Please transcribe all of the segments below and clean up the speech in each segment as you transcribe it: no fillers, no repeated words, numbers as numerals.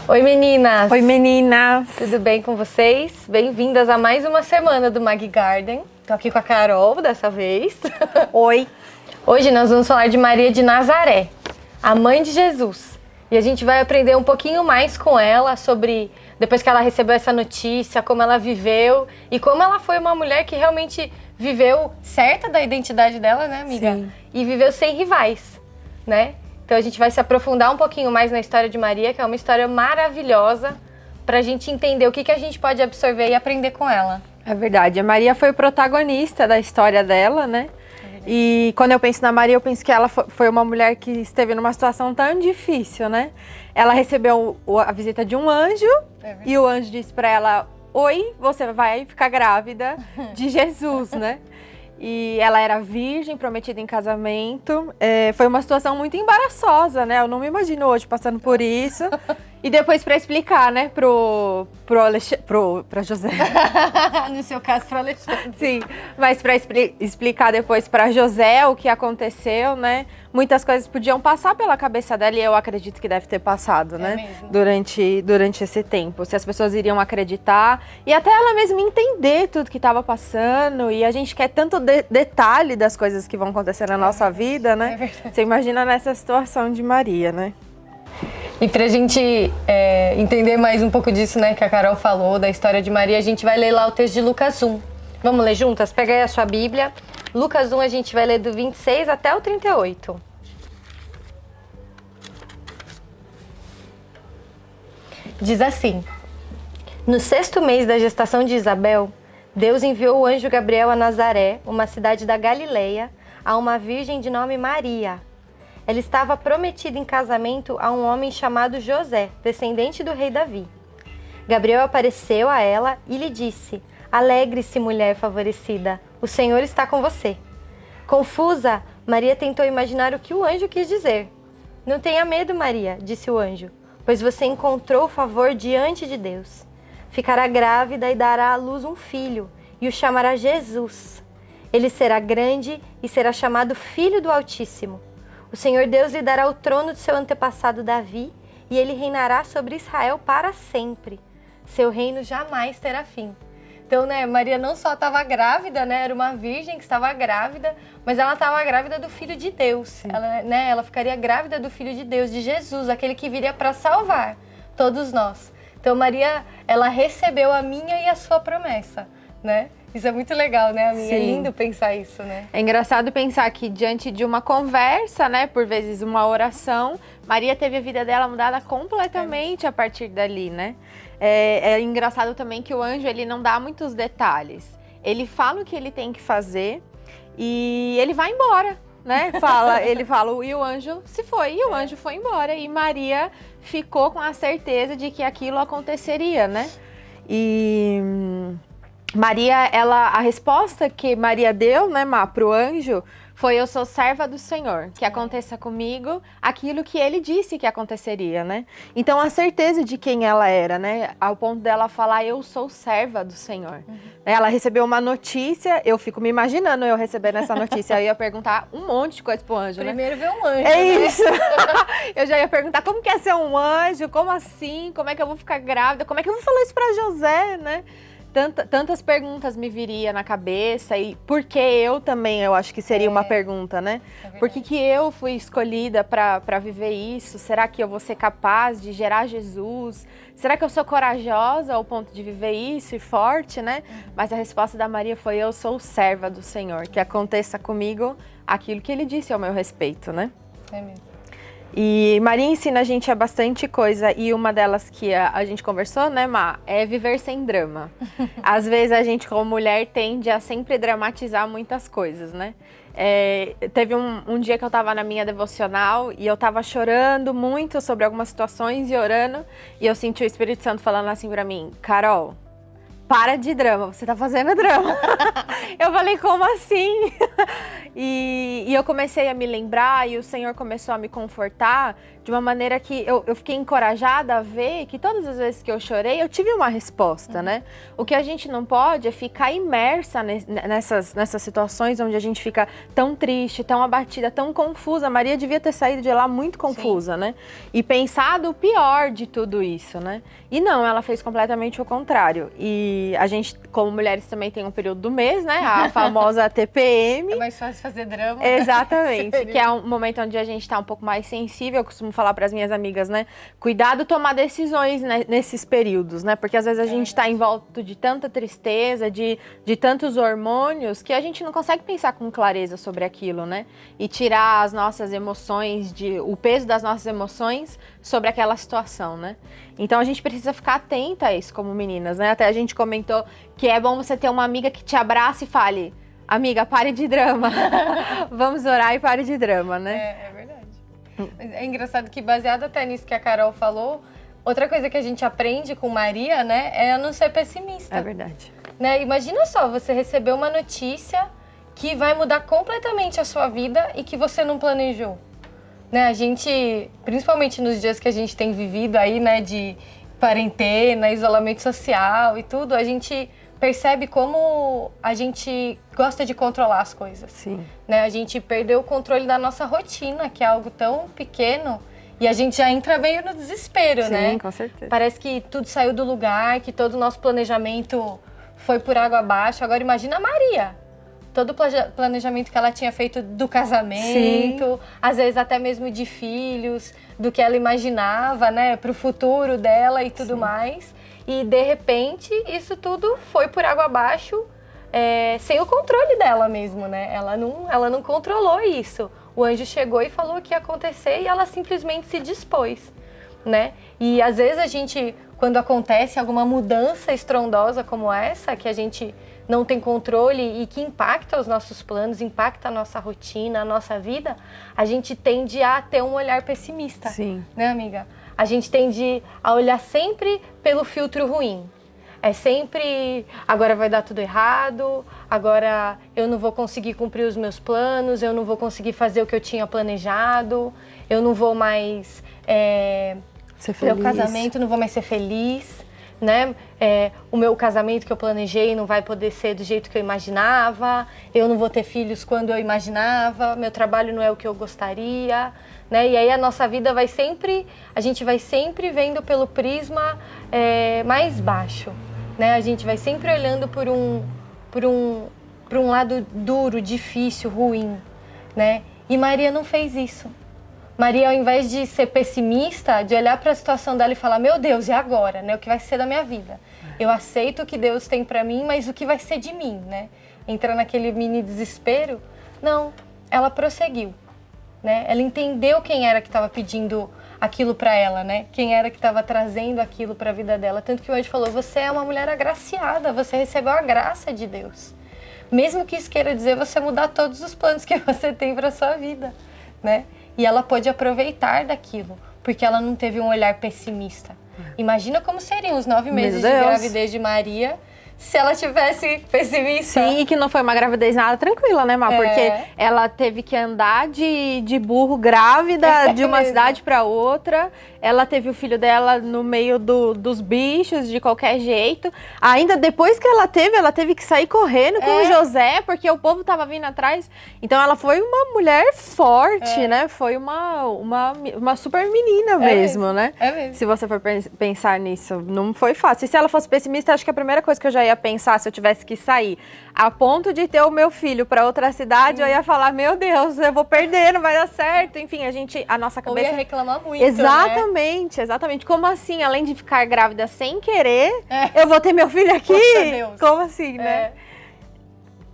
Oi meninas! Oi meninas! Tudo bem com vocês? Bem-vindas a mais uma semana do Mag Garden. Tô aqui com a Carol dessa vez. Oi! Hoje nós vamos falar de Maria de Nazaré, a mãe de Jesus. E a gente vai aprender um pouquinho mais com ela sobre, depois que ela recebeu essa notícia, como ela viveu e como ela foi uma mulher que realmente viveu certa da identidade dela, né, amiga? Sim. E viveu sem rivais, né? Então a gente vai se aprofundar um pouquinho mais na história de Maria, que é uma história maravilhosa, pra gente entender o que a gente pode absorver e aprender com ela. É verdade, a Maria foi o protagonista da história dela, né? E quando eu penso na Maria, eu penso que ela foi uma mulher que esteve numa situação tão difícil, né? Ela recebeu a visita de um anjo e o anjo disse pra ela: oi, você vai ficar grávida de Jesus, né? E ela era virgem, prometida em casamento. Foi uma situação muito embaraçosa, né? Eu não me imagino hoje passando por isso. E depois para explicar, né, pra José. No seu caso, para Alexandre. Sim, mas para explicar depois para José o que aconteceu, né? Muitas coisas podiam passar pela cabeça dela e eu acredito que deve ter passado, né? Mesmo. Durante esse tempo. Se as pessoas iriam acreditar e até ela mesma entender tudo que estava passando. E a gente quer tanto detalhe das coisas que vão acontecer na nossa vida, né? É verdade. Você imagina nessa situação de Maria, né? E pra gente entender mais um pouco disso, né, que a Carol falou, da história de Maria, a gente vai ler lá o texto de Lucas 1. Vamos ler juntas? Pega aí a sua Bíblia. Lucas 1 a gente vai ler do 26 até o 38. Diz assim: no 6º mês da gestação de Isabel, Deus enviou o anjo Gabriel a Nazaré, uma cidade da Galileia, a uma virgem de nome Maria. Ela estava prometida em casamento a um homem chamado José, descendente do rei Davi. Gabriel apareceu a ela e lhe disse: alegre-se, mulher favorecida, o Senhor está com você. Confusa, Maria tentou imaginar o que o anjo quis dizer. Não tenha medo, Maria, disse o anjo, pois você encontrou favor diante de Deus. Ficará grávida e dará à luz um filho, e o chamará Jesus. Ele será grande e será chamado Filho do Altíssimo. O Senhor Deus lhe dará o trono de seu antepassado Davi, e ele reinará sobre Israel para sempre. Seu reino jamais terá fim. Então, né, Maria não só estava grávida, né, era uma virgem que estava grávida, mas ela estava grávida do Filho de Deus. Ela ficaria grávida do Filho de Deus, de Jesus, aquele que viria para salvar todos nós. Então, Maria, ela recebeu a minha e a sua promessa, né? Isso é muito legal, né, amiga? Sim. É lindo pensar isso, né? É engraçado pensar que diante de uma conversa, né, por vezes uma oração, Maria teve a vida dela mudada completamente a partir dali, né? É engraçado também que o anjo, ele não dá muitos detalhes. Ele fala o que ele tem que fazer e ele vai embora, né? Ele fala e o anjo se foi, e o anjo foi embora. E Maria ficou com a certeza de que aquilo aconteceria, né? E Maria, a resposta que Maria deu, né, pro anjo, foi: eu sou serva do Senhor, que aconteça comigo aquilo que ele disse que aconteceria, né? Então, a certeza de quem ela era, né, ao ponto dela falar: eu sou serva do Senhor. Ela recebeu uma notícia, eu fico me imaginando eu recebendo essa notícia, eu ia perguntar um monte de coisa pro anjo, Primeiro ver um anjo, É né? isso! Eu já ia perguntar como que é ser um anjo, como assim, como é que eu vou ficar grávida, como é que eu vou falar isso pra José, né? Tantas perguntas me viria na cabeça e por que eu também, eu acho que seria uma pergunta, né? Por que eu fui escolhida para viver isso? Será que eu vou ser capaz de gerar Jesus? Será que eu sou corajosa ao ponto de viver isso e forte, né? Mas a resposta da Maria foi: eu sou serva do Senhor, que aconteça comigo aquilo que ele disse ao meu respeito, né? É mesmo. E Maria ensina a gente a bastante coisa, e uma delas que a gente conversou, né, Má, é viver sem drama. Às vezes a gente, como mulher, tende a sempre dramatizar muitas coisas, né? Teve um dia que eu tava na minha devocional e eu tava chorando muito sobre algumas situações e orando, e eu senti o Espírito Santo falando assim pra mim: Carol, para de drama, você tá fazendo drama. Eu falei: como assim? E eu comecei a me lembrar, e o Senhor começou a me confortar de uma maneira que eu fiquei encorajada a ver que todas as vezes que eu chorei, eu tive uma resposta, né? O que a gente não pode é ficar imersa nessas situações onde a gente fica tão triste, tão abatida, tão confusa. A Maria devia ter saído de lá muito confusa, né? E pensado o pior de tudo isso, né? E não, ela fez completamente o contrário. E a gente, como mulheres, também tem um período do mês, né? A famosa TPM. É mais fácil fazer drama. Exatamente, que é um momento onde a gente tá um pouco mais sensível. Eu costumo falar para as minhas amigas, né? Cuidado tomar decisões, né, nesses períodos, né? Porque às vezes a gente tá em volta de tanta tristeza, de tantos hormônios, que a gente não consegue pensar com clareza sobre aquilo, né? E tirar as nossas emoções, o peso das nossas emoções sobre aquela situação, né? Então a gente precisa ficar atenta a isso como meninas, né? Até a gente comentou que é bom você ter uma amiga que te abrace e fale: amiga, pare de drama. Vamos orar e pare de drama, né? É verdade. Mas é engraçado que, baseado até nisso que a Carol falou, outra coisa que a gente aprende com Maria, né, é a não ser pessimista. É verdade. Né? Imagina só, você receber uma notícia que vai mudar completamente a sua vida e que você não planejou. Né? A gente, principalmente nos dias que a gente tem vivido aí, né, de quarentena, isolamento social e tudo, a gente percebe como a gente gosta de controlar as coisas. Sim. Né? A gente perdeu o controle da nossa rotina, que é algo tão pequeno, e a gente já entra meio no desespero, Sim, né? com certeza. Parece que tudo saiu do lugar, que todo o nosso planejamento foi por água abaixo. Agora imagina a Maria. Todo o planejamento que ela tinha feito do casamento, sim, às vezes até mesmo de filhos, do que ela imaginava, né, para o futuro dela e tudo, sim, mais. E de repente isso tudo foi por água abaixo, sem o controle dela mesmo, né? Ela não controlou isso. O anjo chegou e falou o que ia acontecer e ela simplesmente se dispôs, né? E às vezes a gente, quando acontece alguma mudança estrondosa como essa, que a gente não tem controle e que impacta os nossos planos, impacta a nossa rotina, a nossa vida, a gente tende a ter um olhar pessimista. Sim. Né, amiga? A gente tende a olhar sempre pelo filtro ruim. É sempre, agora vai dar tudo errado, agora eu não vou conseguir cumprir os meus planos, eu não vou conseguir fazer o que eu tinha planejado, eu não vou mais ser feliz. Meu casamento não vou mais ser feliz, né? O meu casamento que eu planejei não vai poder ser do jeito que eu imaginava, eu não vou ter filhos quando eu imaginava, meu trabalho não é o que eu gostaria, né? E aí a nossa vida a gente vai sempre vendo pelo prisma mais baixo, né? A gente vai sempre olhando por um lado duro, difícil, ruim, né? E Maria não fez isso. Maria, ao invés de ser pessimista, de olhar para a situação dela e falar: meu Deus, e agora, né? O que vai ser da minha vida? Eu aceito o que Deus tem para mim, mas o que vai ser de mim, né? Entrar naquele mini desespero. Não, ela prosseguiu, né? Ela entendeu quem era que estava pedindo aquilo para ela, né? Quem era que estava trazendo aquilo para a vida dela. Tanto que o anjo falou: você é uma mulher agraciada, você recebeu a graça de Deus. Mesmo que isso queira dizer você mudar todos os planos que você tem para sua vida, né? E ela pôde aproveitar daquilo, porque ela não teve um olhar pessimista. Imagina como seriam os 9 meses de gravidez de Maria se ela tivesse pessimista. Sim, e que não foi uma gravidez nada tranquila, né, Má? Porque ela teve que andar de burro grávida de uma cidade para outra. Ela teve o filho dela no meio dos bichos, de qualquer jeito. Ainda depois que ela teve que sair correndo com o José, porque o povo tava vindo atrás. Então ela foi uma mulher forte, né? Foi uma super menina mesmo, né? É mesmo. Se você for pensar nisso, não foi fácil. E se ela fosse pessimista, acho que a primeira coisa que eu já ia pensar, se eu tivesse que sair a ponto de ter o meu filho para outra cidade, eu ia falar: meu Deus, eu vou perder, não vai dar certo. Enfim, a nossa cabeça... Ou ia reclamar muito, Exatamente, né? Exatamente. Como assim, além de ficar grávida sem querer, eu vou ter meu filho aqui? Poxa, Deus. Como assim, né?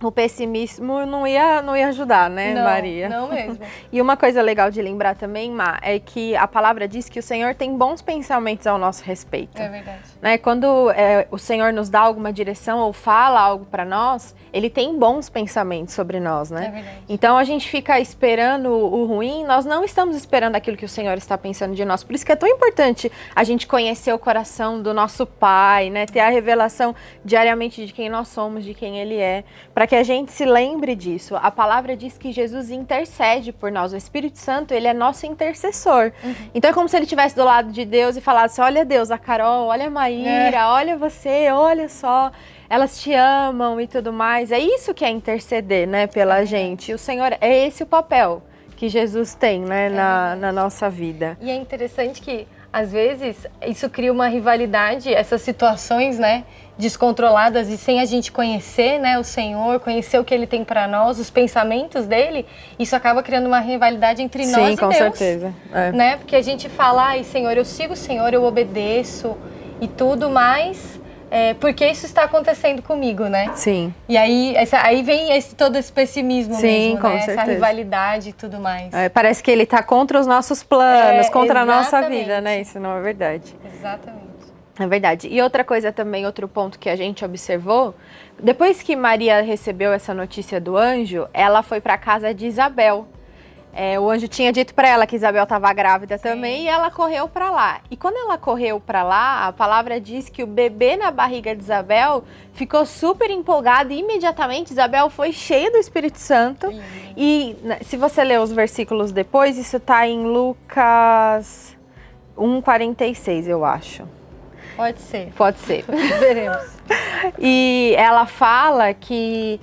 O pessimismo não ia ajudar, né, não, Maria? Não mesmo. E uma coisa legal de lembrar também, Má, é que a palavra diz que o Senhor tem bons pensamentos ao nosso respeito. É verdade. Né? Quando o Senhor nos dá alguma direção ou fala algo para nós, Ele tem bons pensamentos sobre nós, né? É verdade. Então a gente fica esperando o ruim, nós não estamos esperando aquilo que o Senhor está pensando de nós. Por isso que é tão importante a gente conhecer o coração do nosso Pai, né? Ter a revelação diariamente de quem nós somos, de quem Ele é, para que que a gente se lembre disso. A palavra diz que Jesus intercede por nós. O Espírito Santo, ele é nosso intercessor. Então é como se ele estivesse do lado de Deus e falasse: olha Deus, a Carol, olha a Maíra, olha você, olha só, elas te amam e tudo mais. É isso que é interceder, né, pela gente. E o Senhor, é esse o papel que Jesus tem, né, na nossa vida. E é interessante que, às vezes, isso cria uma rivalidade, essas situações, né, descontroladas e sem a gente conhecer, né, o Senhor, conhecer o que Ele tem para nós, os pensamentos dele, isso acaba criando uma rivalidade entre nós e Deus. Sim, com certeza. Né? Porque a gente fala: ai, Senhor, eu sigo o Senhor, eu obedeço e tudo, mas porque isso está acontecendo comigo, né? Sim. E aí vem todo esse pessimismo mesmo, com né? certeza. Essa rivalidade e tudo mais. Parece que ele tá contra os nossos planos, contra a nossa exatamente. vida, né? Isso não é verdade. Exatamente. É verdade. E outra coisa também, outro ponto que a gente observou, depois que Maria recebeu essa notícia do anjo, ela foi para a casa de Isabel. O anjo tinha dito para ela que Isabel estava grávida também, e ela correu para lá. E quando ela correu para lá, a palavra diz que o bebê na barriga de Isabel ficou super empolgado e imediatamente Isabel foi cheia do Espírito Santo. E se você ler os versículos depois, isso está em Lucas 1:46, eu acho. Pode ser. Pode ser. Veremos. E ela fala que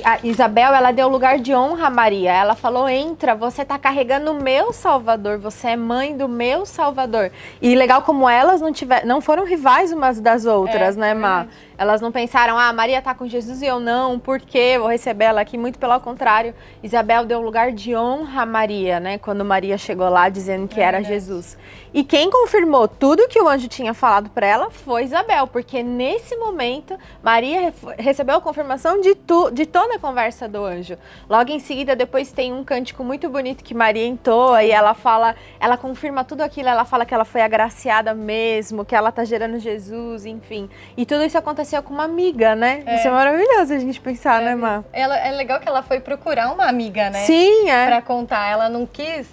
a Isabel, ela deu lugar de honra a Maria. Ela falou: entra, você tá carregando o meu Salvador, você é mãe do meu Salvador. E legal como elas não foram rivais umas das outras, né, Má? Elas não pensaram: Maria tá com Jesus e eu não, por quê? Vou receber ela aqui. Muito pelo contrário, Isabel deu lugar de honra a Maria, né? Quando Maria chegou lá dizendo que era Jesus. E quem confirmou tudo que o anjo tinha falado para ela foi Isabel, porque nesse momento Maria recebeu a confirmação de toda a conversa do anjo. Logo em seguida, depois tem um cântico muito bonito que Maria entoa e ela fala, ela confirma tudo aquilo, ela fala que ela foi agraciada mesmo, que ela tá gerando Jesus, enfim. E tudo isso aconteceu com uma amiga, né? Isso é maravilhoso a gente pensar, né, Má? É legal que ela foi procurar uma amiga, né? Sim, pra contar. Ela não quis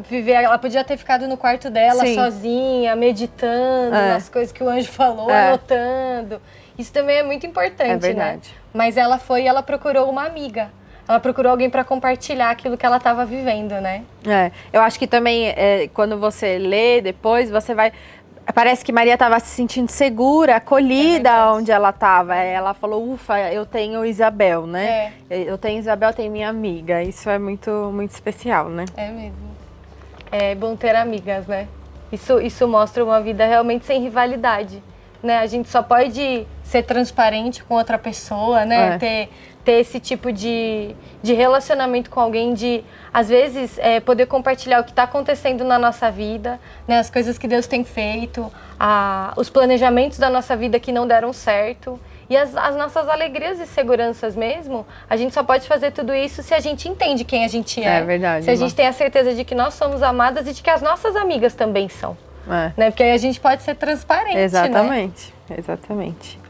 viver, ela podia ter ficado no quarto dela sozinha, meditando nas coisas que o anjo falou, anotando. Isso também é muito importante, verdade. né? Mas ela foi e ela procurou uma amiga. Ela procurou alguém para compartilhar aquilo que ela estava vivendo, né? Eu acho que também, quando você lê depois, você vai... Parece que Maria estava se sentindo segura, acolhida onde ela estava. Ela falou: ufa, eu tenho Isabel, né? Eu tenho Isabel, tenho minha amiga. Isso é muito, muito especial, né? É mesmo. É bom ter amigas, né? Isso mostra uma vida realmente sem rivalidade, né? A gente só pode ser transparente com outra pessoa, né? Ter esse tipo de relacionamento com alguém, de, às vezes, poder compartilhar o que está acontecendo na nossa vida, né? As coisas que Deus tem feito, os planejamentos da nossa vida que não deram certo. E as nossas alegrias e seguranças mesmo, a gente só pode fazer tudo isso se a gente entende quem a gente é. É verdade. Se a gente tem a certeza de que nós somos amadas e de que as nossas amigas também são. Né? Porque aí a gente pode ser transparente, Exatamente, né? Exatamente.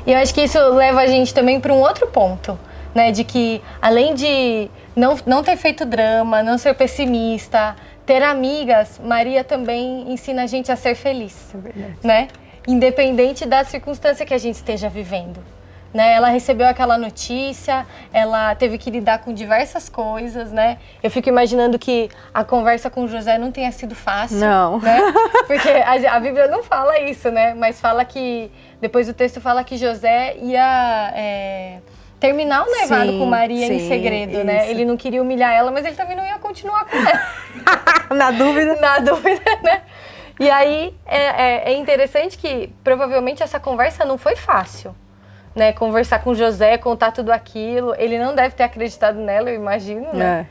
E eu acho que isso leva a gente também para um outro ponto, né? De que, além de não ter feito drama, não ser pessimista, ter amigas, Maria também ensina a gente a ser feliz, né? Independente da circunstância que a gente esteja vivendo. Né? Ela recebeu aquela notícia, ela teve que lidar com diversas coisas, né? Eu fico imaginando que a conversa com José não tenha sido fácil. Não. Né? Porque a Bíblia não fala isso, né? Mas fala que, depois o texto fala que José ia terminar o noivado com Maria em segredo, né? Isso. Ele não queria humilhar ela, mas ele também não ia continuar com ela. Na dúvida. Na dúvida, né? E aí, é interessante que, provavelmente, essa conversa não foi fácil. Né, conversar com José, contar tudo aquilo. Ele não deve ter acreditado nela, eu imagino, né?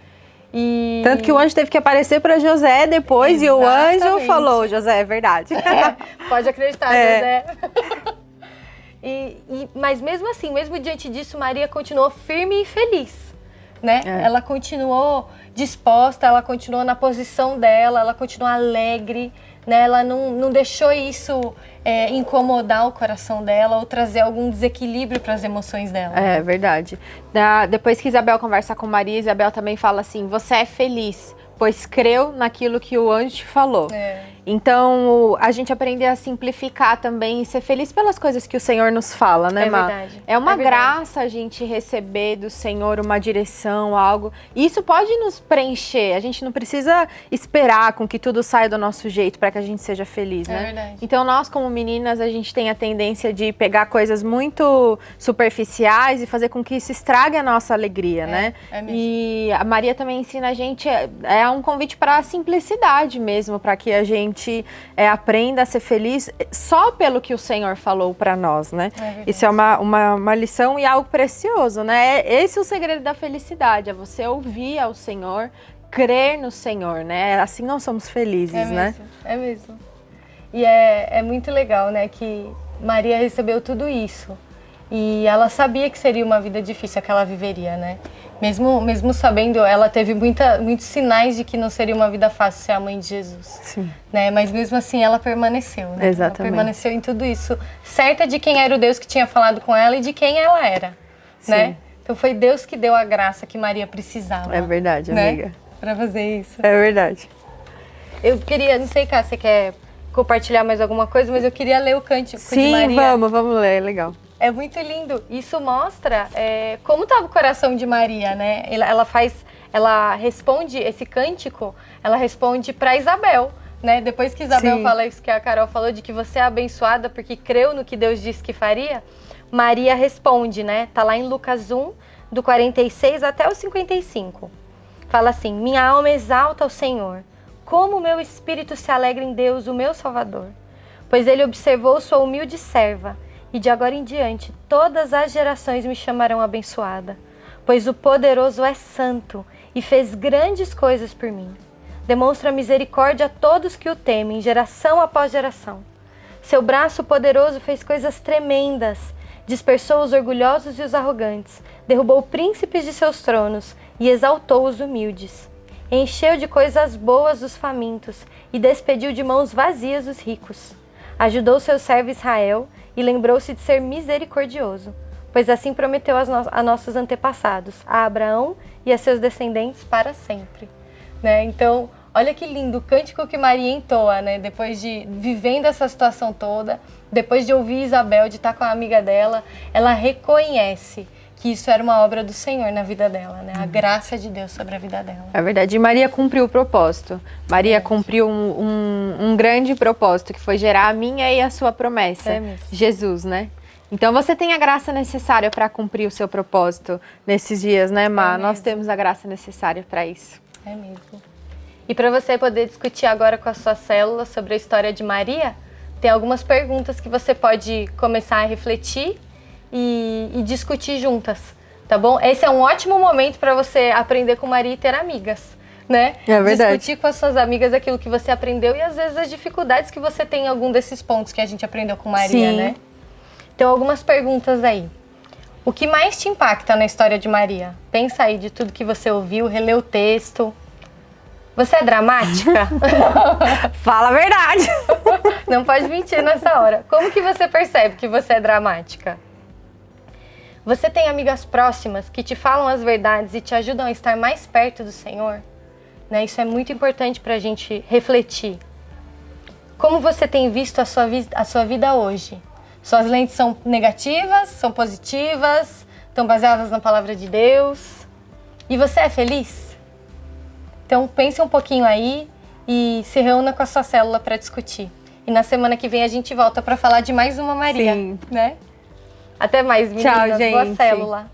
E... Tanto que o anjo teve que aparecer para José depois. Exatamente. E o anjo falou: José, é verdade. Pode acreditar, José. Mas mesmo assim, mesmo diante disso, Maria continuou firme e feliz. Né? Ela continuou disposta, ela continuou na posição dela, ela continuou alegre. Né? Ela não deixou isso incomodar o coração dela ou trazer algum desequilíbrio para as emoções dela. É verdade. Depois que Isabel conversa com Maria, Isabel também fala assim: você é feliz, pois creu naquilo que o anjo te falou. Então, a gente aprender a simplificar também e ser feliz pelas coisas que o Senhor nos fala, né, Má? Verdade. É uma verdade. graça a gente receber do Senhor uma direção, algo. E isso pode nos preencher. A gente não precisa esperar com que tudo saia do nosso jeito para que a gente seja feliz, né? Verdade. Então, nós, como meninas, a gente tem a tendência de pegar coisas muito superficiais e fazer com que isso estrague a nossa alegria, né? É mesmo. E a Maria também ensina a gente, é um convite para a simplicidade mesmo, para que a gente aprenda a ser feliz só pelo que o Senhor falou para nós, né? Isso é uma lição e algo precioso, né? Esse é o segredo da felicidade, é você ouvir ao Senhor, crer no Senhor, né? Assim nós somos felizes, né? É mesmo. E é muito legal, né, que Maria recebeu tudo isso. E ela sabia que seria uma vida difícil que ela viveria, né? Mesmo sabendo, ela teve muitos sinais de que não seria uma vida fácil ser a mãe de Jesus. Sim. Né? Mas mesmo assim ela permaneceu, né? Exatamente. Ela permaneceu em tudo isso, certa de quem era o Deus que tinha falado com ela e de quem ela era, né? Então foi Deus que deu a graça que Maria precisava. É verdade, amiga. Né? Pra fazer isso. É verdade. Eu queria, não sei, Cá, você quer compartilhar mais alguma coisa, mas eu queria ler o cântico de Maria. Sim, vamos ler, é legal. É muito lindo. Isso mostra como estava o coração de Maria, né? Ela responde esse cântico, ela responde para Isabel, né? Depois que Isabel fala isso que a Carol falou, de que você é abençoada porque creu no que Deus disse que faria, Maria responde, né? Tá lá em Lucas 1, do 46 até o 55. Fala assim: minha alma exalta ao Senhor, como o meu espírito se alegra em Deus, o meu Salvador, pois ele observou sua humilde serva. E de agora em diante, todas as gerações me chamarão abençoada, pois o poderoso é santo e fez grandes coisas por mim. Demonstra misericórdia a todos que o temem, geração após geração. Seu braço poderoso fez coisas tremendas, dispersou os orgulhosos e os arrogantes, derrubou príncipes de seus tronos e exaltou os humildes. Encheu de coisas boas os famintos e despediu de mãos vazias os ricos. Ajudou seu servo Israel e lembrou-se de ser misericordioso, pois assim prometeu a nossos antepassados, a Abraão e a seus descendentes para sempre. Né? Então, olha que lindo o cântico que Maria entoa, né? Depois de vivendo essa situação toda, depois de ouvir Isabel, de estar com a amiga dela, ela reconhece que isso era uma obra do Senhor na vida dela, né? A graça de Deus sobre a vida dela. É verdade. E Maria cumpriu o propósito. Maria cumpriu um grande propósito, que foi gerar a minha e a sua promessa. É mesmo. Jesus, né? Então você tem a graça necessária para cumprir o seu propósito nesses dias, né, Má? Nós temos a graça necessária para isso. É mesmo. E para você poder discutir agora com a sua célula sobre a história de Maria, tem algumas perguntas que você pode começar a refletir e discutir juntas, tá bom? Esse é um ótimo momento para você aprender com Maria e ter amigas, né? É verdade. Discutir com as suas amigas aquilo que você aprendeu e às vezes as dificuldades que você tem em algum desses pontos que a gente aprendeu com Maria, Sim. né? Então, algumas perguntas aí. O que mais te impacta na história de Maria? Pensa aí de tudo que você ouviu, releu o texto. Você é dramática? Fala a verdade! Não pode mentir nessa hora. Como que você percebe que você é dramática? Você tem amigas próximas que te falam as verdades e te ajudam a estar mais perto do Senhor? Né? Isso é muito importante para a gente refletir. Como você tem visto a sua vida hoje? Suas lentes são negativas, são positivas, estão baseadas na palavra de Deus? E você é feliz? Então pense um pouquinho aí e se reúna com a sua célula para discutir. E na semana que vem a gente volta para falar de mais uma Maria, Sim. né? Até mais, meninas. Tchau, gente. Boa célula.